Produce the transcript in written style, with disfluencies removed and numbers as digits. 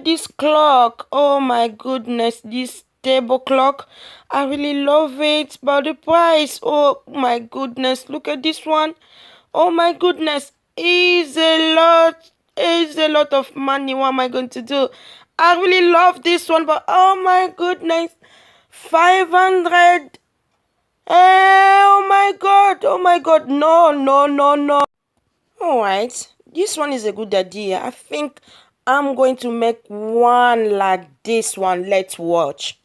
at this clock. Oh my goodness, this table clock. I really love it. But the price, oh my goodness, look at this one. Oh my goodness, is a lot. Is a lot of money. What am I going to do? I really love this one, but oh my goodness, 500. Oh my god, oh my god, no, no, no, no. Alright, this one is a good idea. I think I'm going to make one like this one. Let's watch.